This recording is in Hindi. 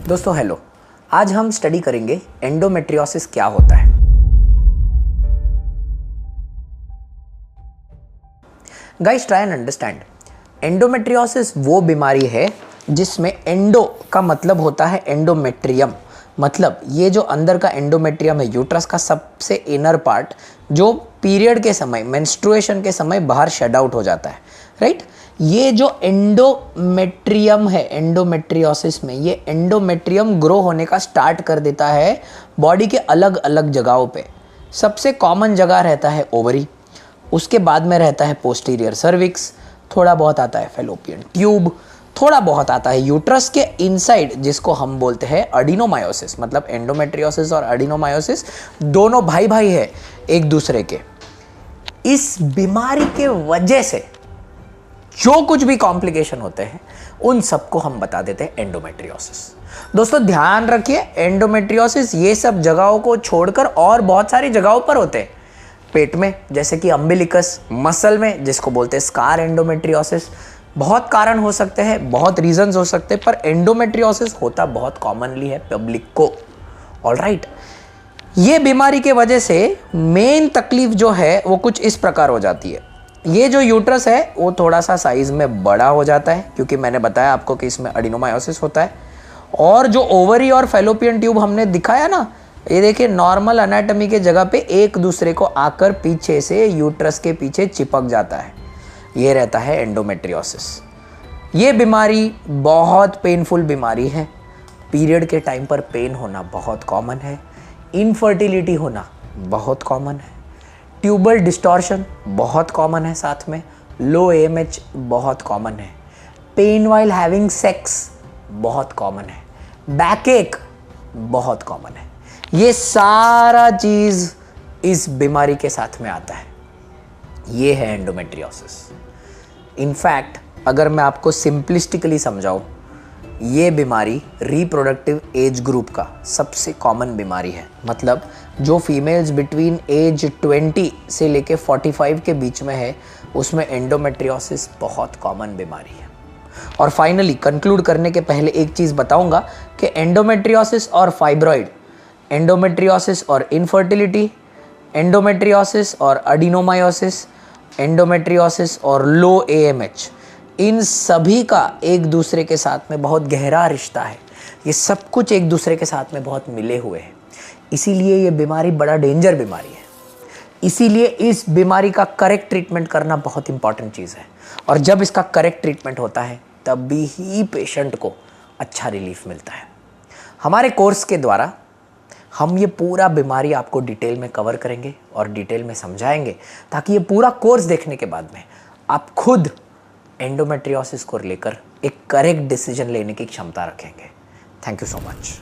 दोस्तों हेलो, आज हम स्टडी करेंगे एंडोमेट्रियोसिस क्या होता है। Guys try and understand, endometriosis वो बीमारी है जिसमें एंडो का मतलब होता है एंडोमेट्रियम, मतलब ये जो अंदर का एंडोमेट्रियम है, यूट्रस का सबसे इनर पार्ट, जो पीरियड के समय, मेंस्ट्रुएशन के समय बाहर शेड आउट हो जाता है, राइट। ये जो एंडोमेट्रियम है, एंडोमेट्रियोसिस में ये एंडोमेट्रियम ग्रो होने का स्टार्ट कर देता है बॉडी के अलग अलग जगहों पे। सबसे कॉमन जगह रहता है ओवरी, उसके बाद में रहता है पोस्टीरियर सर्विक्स, थोड़ा बहुत आता है फैलोपियन ट्यूब, थोड़ा बहुत आता है यूट्रस के इनसाइड जिसको हम बोलते हैं एडिनोमायोसिस। मतलब एंडोमेट्रियोसिस और एडिनोमायोसिस दोनों भाई भाई है एक दूसरे के। इस बीमारी के वजह से जो कुछ भी कॉम्प्लिकेशन होते हैं उन सबको हम बता देते हैं एंडोमेट्रियोसिस। दोस्तों ध्यान रखिए, एंडोमेट्रियोसिस ये सब जगहों को छोड़कर और बहुत सारी जगहों पर होते हैं। पेट में जैसे कि अम्बिलिकस, मसल में जिसको बोलते हैं स्कार एंडोमेट्रियोसिस। बहुत कारण हो सकते हैं, बहुत रीजंस हो सकते हैं, पर एंडोमेट्रियोसिस होता बहुत कॉमनली है पब्लिक को। ऑलराइट, ये बीमारी के वजह से मेन तकलीफ जो है वो कुछ इस प्रकार हो जाती है। ये जो यूट्रस है वो थोड़ा सा साइज में बड़ा हो जाता है, क्योंकि मैंने बताया आपको कि इसमें एडिनोमायोसिस होता है। और जो ओवरी और फैलोपियन ट्यूब हमने दिखाया ना, ये देखिए नॉर्मल एनाटॉमी के जगह पे एक दूसरे को आकर पीछे से यूट्रस के पीछे चिपक जाता है। ये रहता है एंडोमेट्रियोसिस। ये बीमारी बहुत पेनफुल बीमारी है। पीरियड के टाइम पर पेन होना बहुत कॉमन है, इनफर्टिलिटी होना बहुत कॉमन है, ट्यूबल डिस्टॉर्शन बहुत कॉमन है, साथ में लो AMH बहुत कॉमन है, पेन वाइल हैविंग सेक्स बहुत कॉमन है, बैक एक बहुत कॉमन है। ये सारा चीज इस बीमारी के साथ में आता है। ये है एंडोमेट्रियोसिस। इनफैक्ट अगर मैं आपको सिंपलिस्टिकली समझाऊं, ये बीमारी रिप्रोडक्टिव एज ग्रुप का सबसे कॉमन बीमारी है। मतलब जो फीमेल्स बिटवीन एज 20 से लेके 45 के बीच में है, उसमें एंडोमेट्रियोसिस बहुत कॉमन बीमारी है। और फाइनली कंक्लूड करने के पहले एक चीज़ बताऊंगा कि एंडोमेट्रियोसिस और फाइब्रॉइड, एंडोमेट्रियोसिस और इनफर्टिलिटी, एंडोमेट्रियोसिस और एडिनोमायोसिस, एंडोमेट्रियोसिस और लो AMH, इन सभी का एक दूसरे के साथ में बहुत गहरा रिश्ता है। ये सब कुछ एक दूसरे के साथ में बहुत मिले हुए हैं। इसीलिए ये बीमारी बड़ा डेंजर बीमारी है। इसीलिए इस बीमारी का करेक्ट ट्रीटमेंट करना बहुत इंपॉर्टेंट चीज़ है। और जब इसका करेक्ट ट्रीटमेंट होता है तभी ही पेशेंट को अच्छा रिलीफ मिलता है। हमारे कोर्स के द्वारा हम ये पूरा बीमारी आपको डिटेल में कवर करेंगे और डिटेल में समझाएंगे, ताकि ये पूरा कोर्स देखने के बाद में आप खुद एंडोमेट्रियोसिस को लेकर एक करेक्ट डिसीजन लेने की क्षमता रखेंगे। Thank you so much.